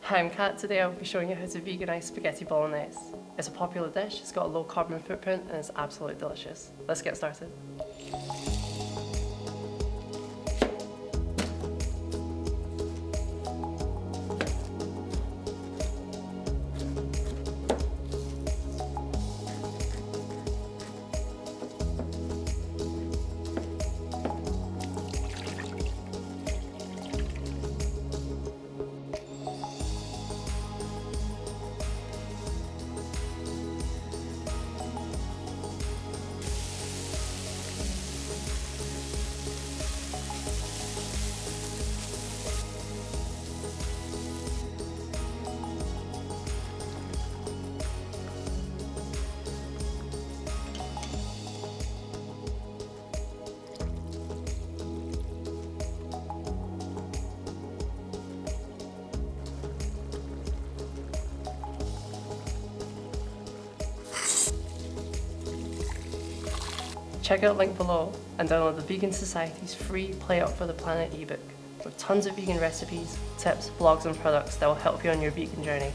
Hi, I'm Kat. Today I'll be showing you how to veganise spaghetti bolognese. It's a popular dish, it's got a low carbon footprint and it's absolutely delicious. Let's get started. Check out link below and download the Vegan Society's free Play Up for the Planet ebook with tons of vegan recipes, tips, blogs and products that will help you on your vegan journey.